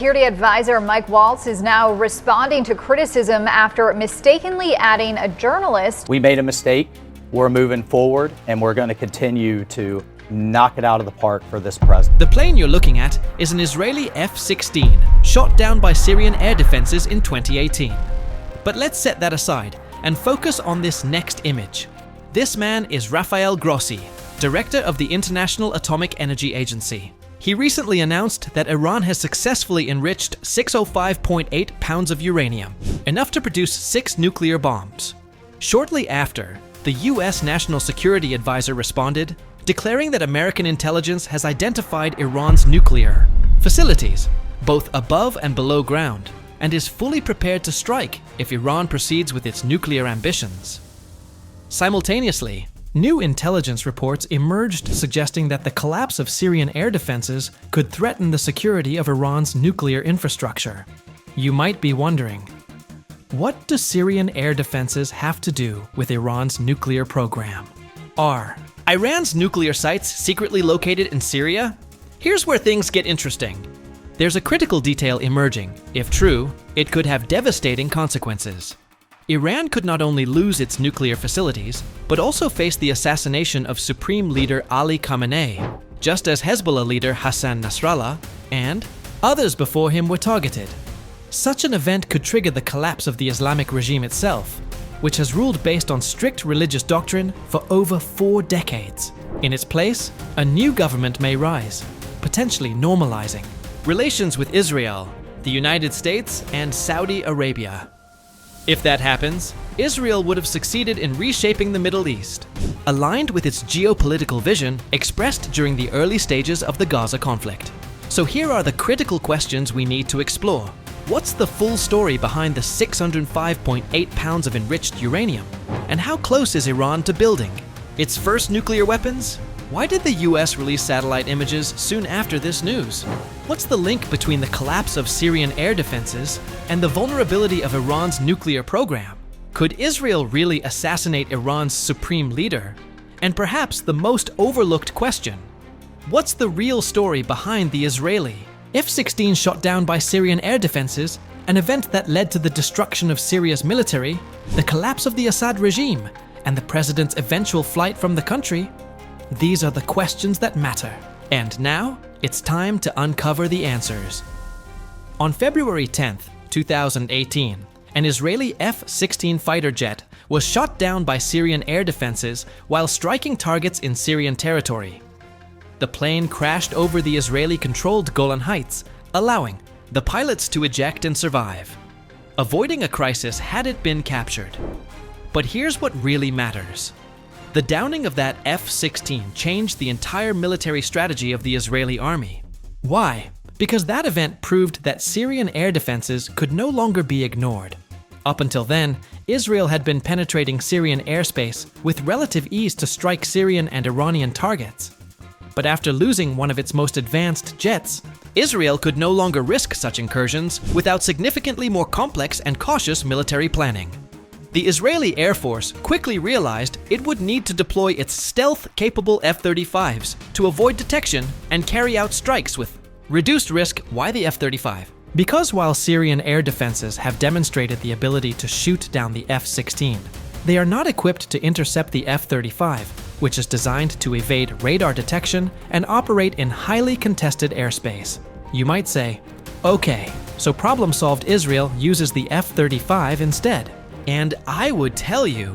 Security Advisor Mike Waltz is now responding to criticism after mistakenly adding a journalist. We made a mistake. We're moving forward, and we're going to continue to knock it out of the park for this president. The plane you're looking at is an Israeli F-16, shot down by Syrian air defenses in 2018. But let's set that aside and focus on this next image. This man is Rafael Grossi, director of the International Atomic Energy Agency. He recently announced that Iran has successfully enriched 605.8 pounds of uranium, enough to produce 6 nuclear bombs. Shortly after, the US National Security Advisor responded, declaring that American intelligence has identified Iran's nuclear facilities, both above and below ground, and is fully prepared to strike if Iran proceeds with its nuclear ambitions. Simultaneously, new intelligence reports emerged suggesting that the collapse of Syrian air defenses could threaten the security of Iran's nuclear infrastructure. You might be wondering, what do Syrian air defenses have to do with Iran's nuclear program? Are Iran's nuclear sites secretly located in Syria? Here's where things get interesting. There's a critical detail emerging. If true, it could have devastating consequences. Iran could not only lose its nuclear facilities, but also face the assassination of Supreme Leader Ali Khamenei, just as Hezbollah leader Hassan Nasrallah and others before him were targeted. Such an event could trigger the collapse of the Islamic regime itself, which has ruled based on strict religious doctrine for over 4 decades. In its place, a new government may rise, potentially normalizing relations with Israel, the United States, and Saudi Arabia. If that happens, Israel would have succeeded in reshaping the Middle East, aligned with its geopolitical vision expressed during the early stages of the Gaza conflict. So here are the critical questions we need to explore. What's the full story behind the 605.8 pounds of enriched uranium? And how close is Iran to building its first nuclear weapons? Why did the US release satellite images soon after this news? What's the link between the collapse of Syrian air defenses and the vulnerability of Iran's nuclear program? Could Israel really assassinate Iran's supreme leader? And perhaps the most overlooked question, what's the real story behind the Israeli F-16 shot down by Syrian air defenses, an event that led to the destruction of Syria's military, the collapse of the Assad regime, and the president's eventual flight from the country? These are the questions that matter. And now, it's time to uncover the answers. On February 10th, 2018, an Israeli F-16 fighter jet was shot down by Syrian air defenses while striking targets in Syrian territory. The plane crashed over the Israeli-controlled Golan Heights, allowing the pilots to eject and survive, avoiding a crisis had it been captured. But here's what really matters. The downing of that F-16 changed the entire military strategy of the Israeli army. Why? Because that event proved that Syrian air defenses could no longer be ignored. Up until then, Israel had been penetrating Syrian airspace with relative ease to strike Syrian and Iranian targets. But after losing one of its most advanced jets, Israel could no longer risk such incursions without significantly more complex and cautious military planning. The Israeli Air Force quickly realized it would need to deploy its stealth-capable F-35s to avoid detection and carry out strikes with reduced risk. Why the F-35? Because while Syrian air defenses have demonstrated the ability to shoot down the F-16, they are not equipped to intercept the F-35, which is designed to evade radar detection and operate in highly contested airspace. You might say, okay, so problem-solved Israel uses the F-35 instead. And I would tell you,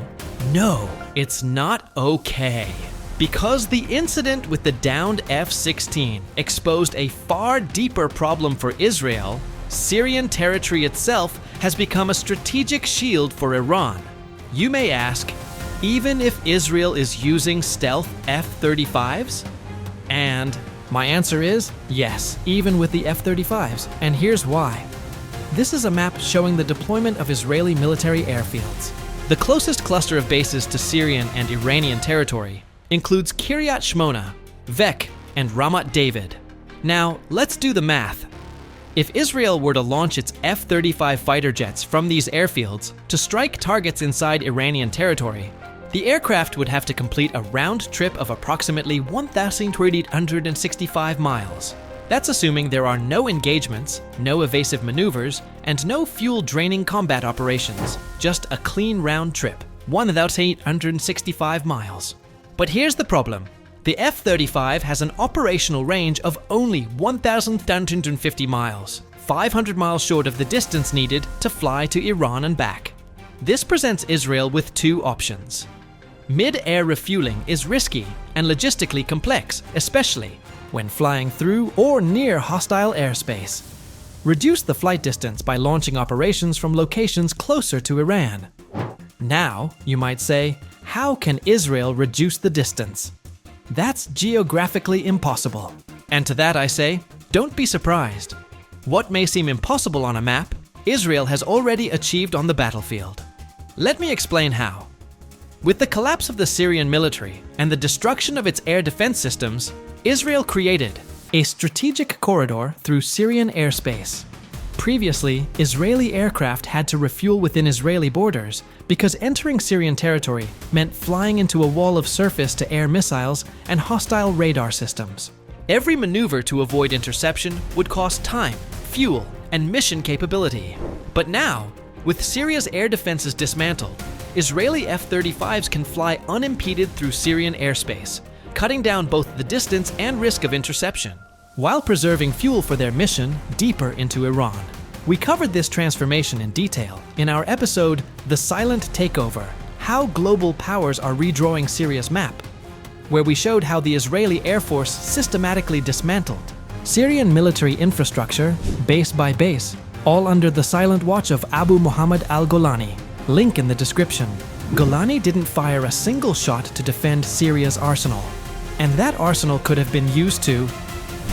no, it's not okay. Because the incident with the downed F-16 exposed a far deeper problem for Israel, Syrian territory itself has become a strategic shield for Iran. You may ask, even if Israel is using stealth F-35s? And my answer is yes, even with the F-35s, and here's why. This is a map showing the deployment of Israeli military airfields. The closest cluster of bases to Syrian and Iranian territory includes Kiryat Shmona, Vek, and Ramat David. Now, let's do the math. If Israel were to launch its F-35 fighter jets from these airfields to strike targets inside Iranian territory, the aircraft would have to complete a round trip of approximately 1,865 miles. That's assuming there are no engagements, no evasive maneuvers, and no fuel-draining combat operations, just a clean round trip, 1,865 miles. But here's the problem. The F-35 has an operational range of only 1,350 miles, 500 miles short of the distance needed to fly to Iran and back. This presents Israel with two options. Mid-air refueling is risky and logistically complex, especially when flying through or near hostile airspace. Reduce the flight distance by launching operations from locations closer to Iran. Now, you might say, how can Israel reduce the distance? That's geographically impossible. And to that I say, don't be surprised. What may seem impossible on a map, Israel has already achieved on the battlefield. Let me explain how. With the collapse of the Syrian military and the destruction of its air defense systems, Israel created a strategic corridor through Syrian airspace. Previously, Israeli aircraft had to refuel within Israeli borders because entering Syrian territory meant flying into a wall of surface-to-air missiles and hostile radar systems. Every maneuver to avoid interception would cost time, fuel, and mission capability. But now, with Syria's air defenses dismantled, Israeli F-35s can fly unimpeded through Syrian airspace, cutting down both the distance and risk of interception, while preserving fuel for their mission deeper into Iran. We covered this transformation in detail in our episode, The Silent Takeover, How Global Powers Are Redrawing Syria's Map, where we showed how the Israeli Air Force systematically dismantled Syrian military infrastructure, base by base, all under the silent watch of Abu Muhammad al-Golani. Link in the description. Golani didn't fire a single shot to defend Syria's arsenal, and that arsenal could have been used to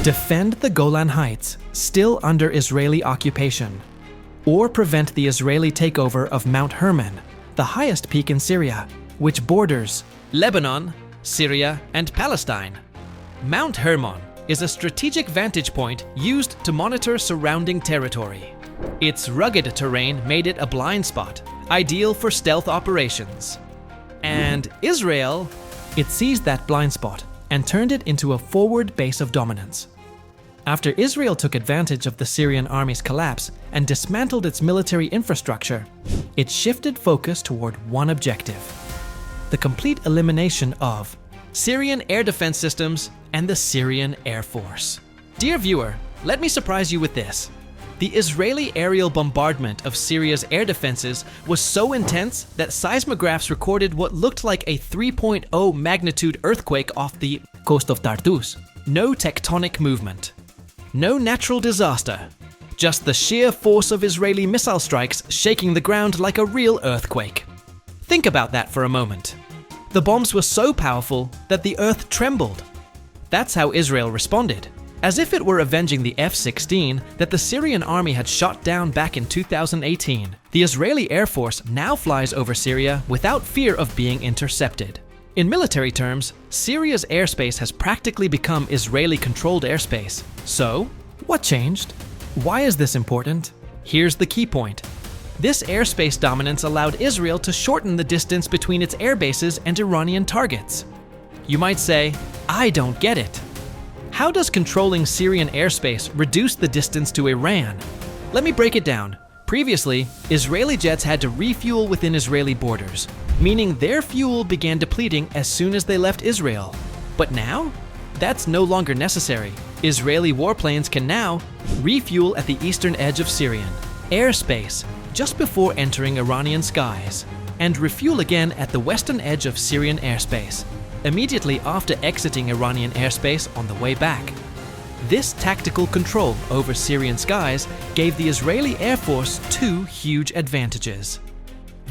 defend the Golan Heights, still under Israeli occupation, or prevent the Israeli takeover of Mount Hermon, the highest peak in Syria, which borders Lebanon, Syria, and Palestine. Mount Hermon is a strategic vantage point used to monitor surrounding territory. Its rugged terrain made it a blind spot, ideal for stealth operations. And Israel, it seized that blind spot and turned it into a forward base of dominance. After Israel took advantage of the Syrian army's collapse and dismantled its military infrastructure, it shifted focus toward one objective: the complete elimination of Syrian air defense systems and the Syrian Air Force. Dear viewer, let me surprise you with this. The Israeli aerial bombardment of Syria's air defenses was so intense that seismographs recorded what looked like a 3.0 magnitude earthquake off the coast of Tartus. No tectonic movement. No natural disaster. Just the sheer force of Israeli missile strikes shaking the ground like a real earthquake. Think about that for a moment. The bombs were so powerful that the earth trembled. That's how Israel responded. As if it were avenging the F-16 that the Syrian army had shot down back in 2018, the Israeli Air Force now flies over Syria without fear of being intercepted. In military terms, Syria's airspace has practically become Israeli-controlled airspace. So, what changed? Why is this important? Here's the key point. This airspace dominance allowed Israel to shorten the distance between its air bases and Iranian targets. You might say, I don't get it. How does controlling Syrian airspace reduce the distance to Iran? Let me break it down. Previously, Israeli jets had to refuel within Israeli borders, meaning their fuel began depleting as soon as they left Israel. But now, that's no longer necessary. Israeli warplanes can now refuel at the eastern edge of Syrian airspace just before entering Iranian skies, and refuel again at the western edge of Syrian airspace, immediately after exiting Iranian airspace on the way back. This tactical control over Syrian skies gave the Israeli Air Force two huge advantages.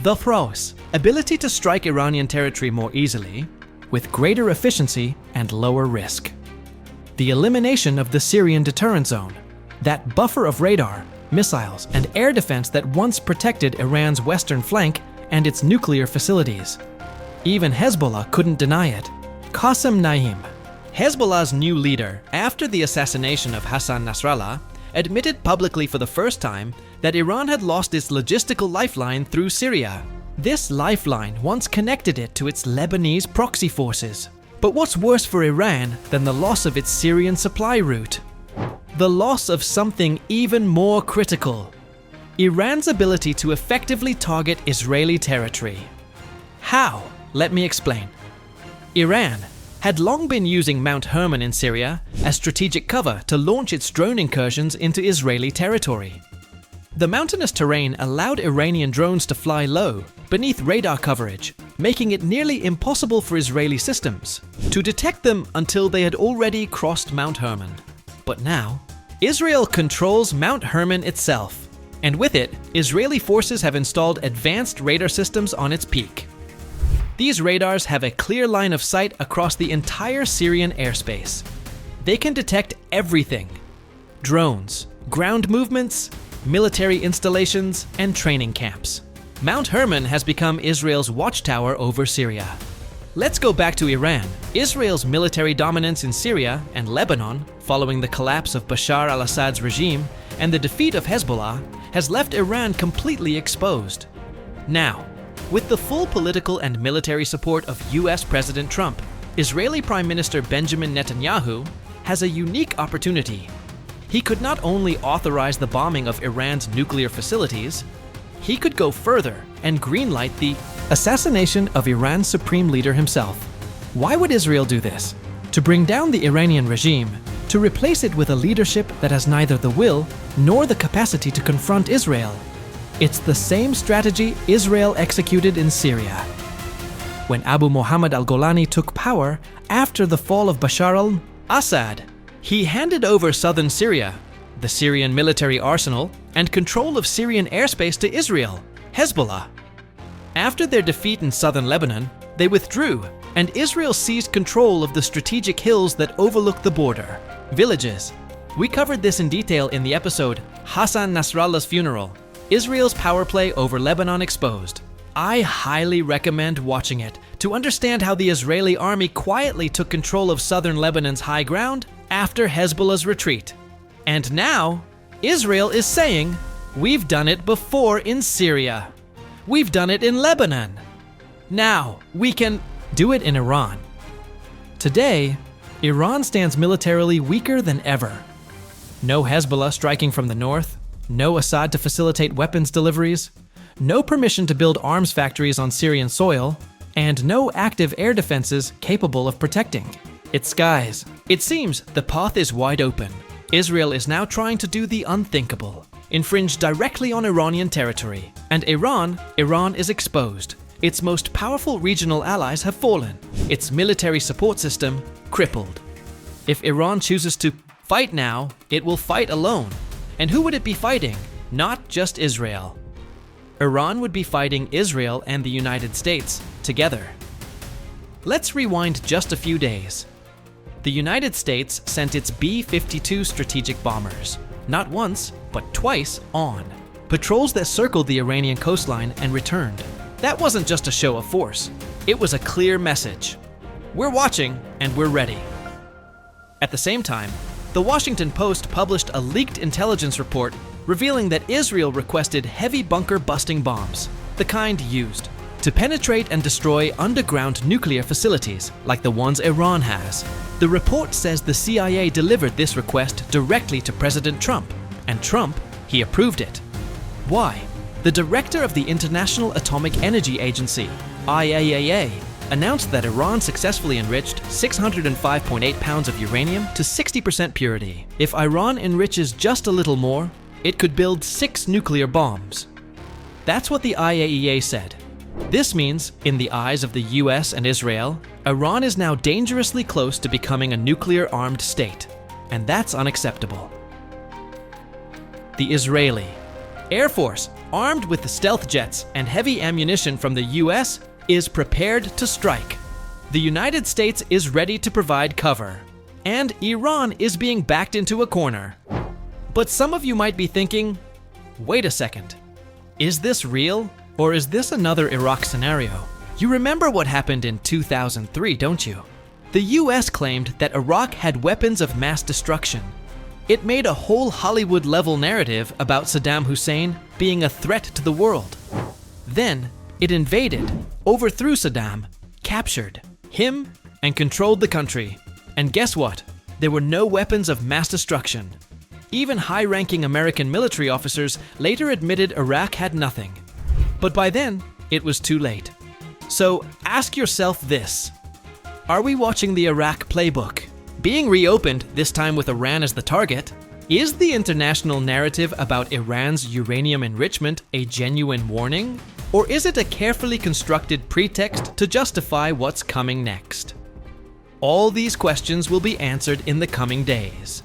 The pros: ability to strike Iranian territory more easily, with greater efficiency and lower risk. The elimination of the Syrian deterrent zone, that buffer of radar, missiles, and air defense that once protected Iran's western flank and its nuclear facilities. Even Hezbollah couldn't deny it. Qasem Naim, Hezbollah's new leader after the assassination of Hassan Nasrallah, admitted publicly for the first time that Iran had lost its logistical lifeline through Syria. This lifeline once connected it to its Lebanese proxy forces. But what's worse for Iran than the loss of its Syrian supply route? the loss of something even more critical: Iran's ability to effectively target Israeli territory. How? Let me explain. Iran had long been using Mount Hermon in Syria as strategic cover to launch its drone incursions into Israeli territory. The mountainous terrain allowed Iranian drones to fly low, beneath radar coverage, making it nearly impossible for Israeli systems to detect them until they had already crossed Mount Hermon. But now, Israel controls Mount Hermon itself, and with it, Israeli forces have installed advanced radar systems on its peak. These radars have a clear line of sight across the entire Syrian airspace. They can detect everything: drones, ground movements, military installations, and training camps. Mount Hermon has become Israel's watchtower over Syria. Let's go back to Iran. Israel's military dominance in Syria and Lebanon, following the collapse of Bashar al-Assad's regime and the defeat of Hezbollah, has left Iran completely exposed. Now, with the full political and military support of US President Trump, Israeli Prime Minister Benjamin Netanyahu has a unique opportunity. He could not only authorize the bombing of Iran's nuclear facilities, he could go further and greenlight the assassination of Iran's supreme leader himself. Why would Israel do this? To bring down the Iranian regime, to replace it with a leadership that has neither the will nor the capacity to confront Israel. It's the same strategy Israel executed in Syria. When Abu Muhammad al-Golani took power after the fall of Bashar al-Assad, he handed over southern Syria, the Syrian military arsenal, and control of Syrian airspace to Israel, Hezbollah. After their defeat in southern Lebanon, they withdrew, and Israel seized control of the strategic hills that overlook the border, villages. We covered this in detail in the episode Hassan Nasrallah's Funeral, Israel's power play over Lebanon exposed. I highly recommend watching it to understand how the Israeli army quietly took control of southern Lebanon's high ground after Hezbollah's retreat. And now, Israel is saying, we've done it before in Syria. We've done it in Lebanon. Now, we can do it in Iran. Today, Iran stands militarily weaker than ever. No Hezbollah striking from the north, no Assad to facilitate weapons deliveries, no permission to build arms factories on Syrian soil, and no active air defenses capable of protecting its skies. It seems the path is wide open. Israel is now trying to do the unthinkable, infringe directly on Iranian territory. And Iran is exposed. Its most powerful regional allies have fallen. Its military support system crippled. If Iran chooses to fight now, it will fight alone. And who would it be fighting? Not just Israel. Iran would be fighting Israel and the United States together. Let's rewind just a few days. The United States sent its B-52 strategic bombers, not once, but twice on patrols that circled the Iranian coastline and returned. That wasn't just a show of force. It was a clear message. We're watching and we're ready. At the same time, the Washington Post published a leaked intelligence report revealing that Israel requested heavy bunker-busting bombs, the kind used to penetrate and destroy underground nuclear facilities like the ones Iran has. The report says the CIA delivered this request directly to President Trump, and Trump, he approved it. Why? The director of the International Atomic Energy Agency, IAEA, announced that Iran successfully enriched 605.8 pounds of uranium to 60% purity. If Iran enriches just a little more, it could build 6 nuclear bombs. That's what the IAEA said. This means, in the eyes of the US and Israel, Iran is now dangerously close to becoming a nuclear-armed state, and that's unacceptable. The Israeli Air Force, armed with the stealth jets and heavy ammunition from the US, is prepared to strike. The United States is ready to provide cover, and Iran is being backed into a corner. But some of you might be thinking, wait a second, is this real? Or is this another Iraq scenario? You remember what happened in 2003, don't you? The US claimed that Iraq had weapons of mass destruction. It made a whole Hollywood-level narrative about Saddam Hussein being a threat to the world. Then, it invaded, overthrew Saddam, captured him, and controlled the country. And guess what? There were no weapons of mass destruction. Even high-ranking American military officers later admitted Iraq had nothing. But by then, it was too late. So ask yourself this. Are we watching the Iraq playbook? Being reopened, this time with Iran as the target, is the international narrative about Iran's uranium enrichment a genuine warning? Or is it a carefully constructed pretext to justify what's coming next? All these questions will be answered in the coming days.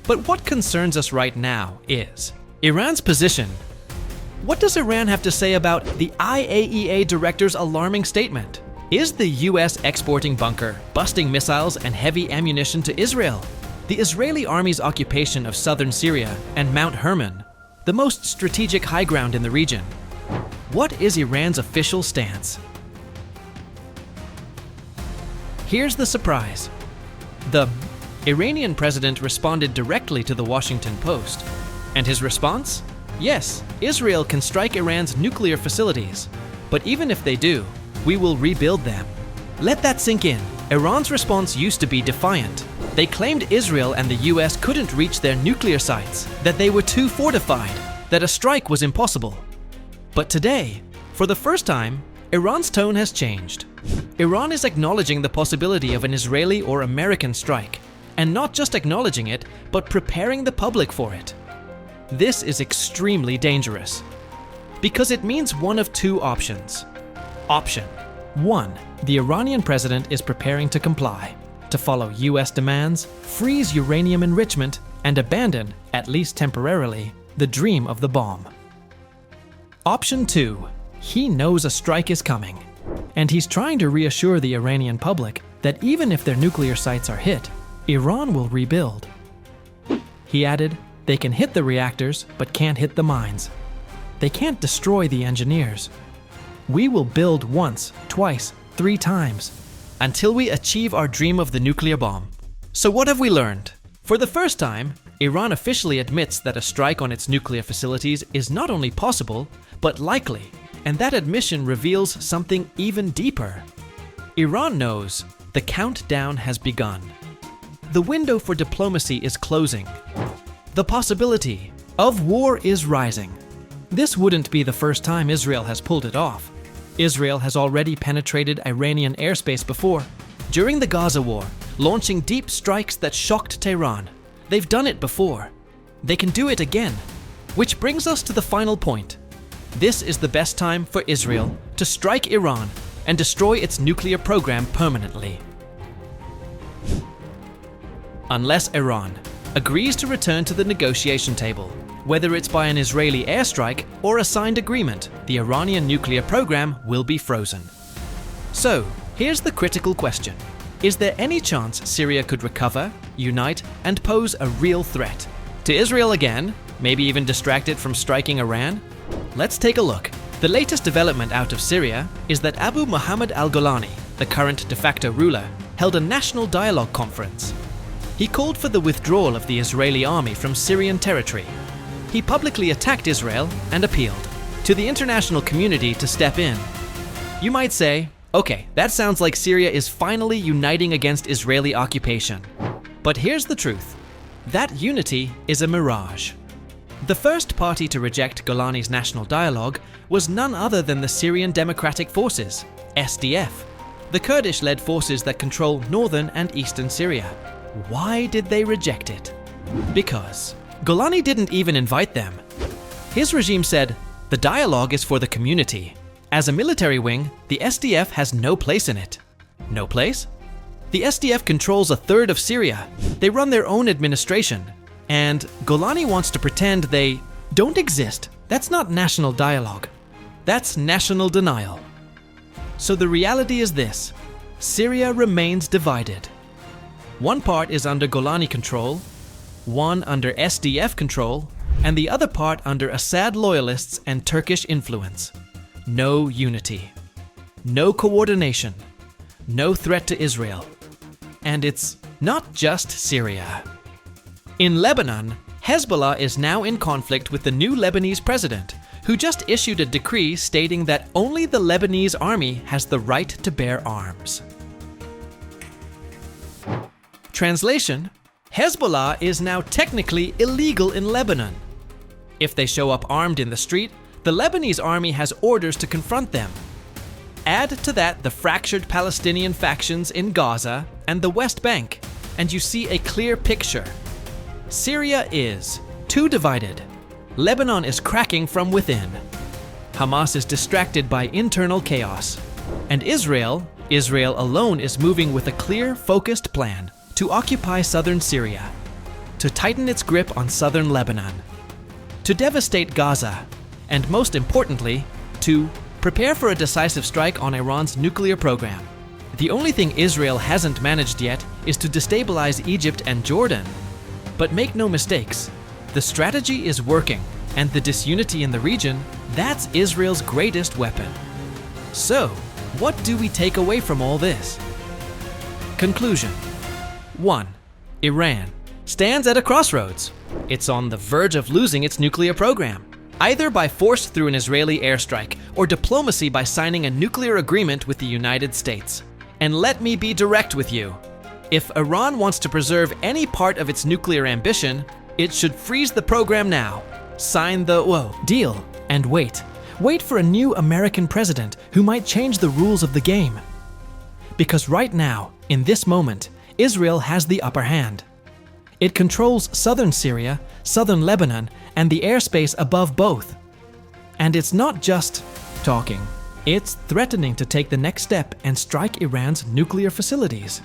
But what concerns us right now is Iran's position. What does Iran have to say about the IAEA director's alarming statement? Is the US exporting bunker, busting missiles and heavy ammunition to Israel? The Israeli army's occupation of southern Syria and Mount Hermon, the most strategic high ground in the region. What is Iran's official stance? Here's the surprise. The Iranian president responded directly to the Washington Post. And his response? Yes, Israel can strike Iran's nuclear facilities. But even if they do, we will rebuild them. Let that sink in. Iran's response used to be defiant. They claimed Israel and the US couldn't reach their nuclear sites, that they were too fortified, that a strike was impossible. But today, for the first time, Iran's tone has changed. Iran is acknowledging the possibility of an Israeli or American strike, and not just acknowledging it, but preparing the public for it. This is extremely dangerous, because it means one of two options. Option 1. The Iranian president is preparing to comply, to follow US demands, freeze uranium enrichment, and abandon, at least temporarily, the dream of the bomb. Option 2. He knows a strike is coming, and he's trying to reassure the Iranian public that even if their nuclear sites are hit, Iran will rebuild. He added, they can hit the reactors, but can't hit the mines. They can't destroy the engineers. We will build once, twice, 3 times, until we achieve our dream of the nuclear bomb. So what have we learned? For the first time, Iran officially admits that a strike on its nuclear facilities is not only possible, but likely, and that admission reveals something even deeper. Iran knows the countdown has begun. The window for diplomacy is closing. The possibility of war is rising. This wouldn't be the first time Israel has pulled it off. Israel has already penetrated Iranian airspace before, during the Gaza war, launching deep strikes that shocked Tehran. They've done it before. They can do it again. Which brings us to the final point. This is the best time for Israel to strike Iran and destroy its nuclear program permanently. Unless Iran agrees to return to the negotiation table. Whether it's by an Israeli airstrike or a signed agreement, the Iranian nuclear program will be frozen. So, here's the critical question. Is there any chance Syria could recover, unite, and pose a real threat? To Israel again, maybe even distract it from striking Iran? Let's take a look. The latest development out of Syria is that Abu Muhammad al-Golani, the current de facto ruler, held a national dialogue conference. He called for the withdrawal of the Israeli army from Syrian territory. He publicly attacked Israel and appealed to the international community to step in. You might say, okay, that sounds like Syria is finally uniting against Israeli occupation. But here's the truth. That unity is a mirage. The first party to reject Golani's national dialogue was none other than the Syrian Democratic Forces, SDF, the Kurdish-led forces that control northern and eastern Syria. Why did they reject it? Because Golani didn't even invite them. His regime said, the dialogue is for the community. As a military wing, the SDF has no place in it. No place? The SDF controls 1/3 of Syria. They run their own administration. And Golani wants to pretend they don't exist. That's not national dialogue. That's national denial. So the reality is this. Syria remains divided. One part is under Golani control, one under SDF control, and the other part under Assad loyalists and Turkish influence. No unity. No coordination. No threat to Israel. And it's not just Syria. In Lebanon, Hezbollah is now in conflict with the new Lebanese president, who just issued a decree stating that only the Lebanese army has the right to bear arms. Translation: Hezbollah is now technically illegal in Lebanon. If they show up armed in the street, the Lebanese army has orders to confront them. Add to that the fractured Palestinian factions in Gaza and the West Bank, and you see a clear picture. Syria is too divided. Lebanon is cracking from within. Hamas is distracted by internal chaos. And Israel alone is moving with a clear, focused plan to occupy southern Syria, to tighten its grip on southern Lebanon, to devastate Gaza, and most importantly, to prepare for a decisive strike on Iran's nuclear program. The only thing Israel hasn't managed yet is to destabilize Egypt and Jordan. But make no mistakes, the strategy is working, and the disunity in the region, that's Israel's greatest weapon. So, what do we take away from all this? Conclusion. 1. Iran stands at a crossroads. It's on the verge of losing its nuclear program, either by force through an Israeli airstrike or diplomacy by signing a nuclear agreement with the United States. And let me be direct with you. If Iran wants to preserve any part of its nuclear ambition, it should freeze the program now, sign the deal, and wait. Wait for a new American president who might change the rules of the game. Because right now, in this moment, Israel has the upper hand. It controls southern Syria, southern Lebanon, and the airspace above both. And it's not just talking. It's threatening to take the next step and strike Iran's nuclear facilities.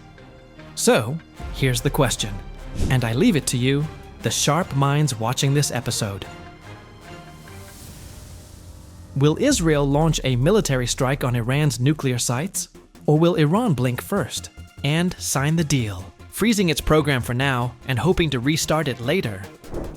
So, here's the question, and I leave it to you, the sharp minds watching this episode. Will Israel launch a military strike on Iran's nuclear sites? Or will Iran blink first and sign the deal, freezing its program for now and hoping to restart it later?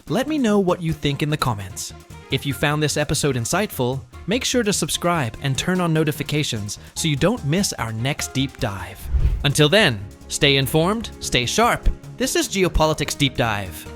Let me know what you think in the comments. If you found this episode insightful, make sure to subscribe and turn on notifications so you don't miss our next deep dive. Until then, stay informed, stay sharp. This is Geopolitics Deep Dive.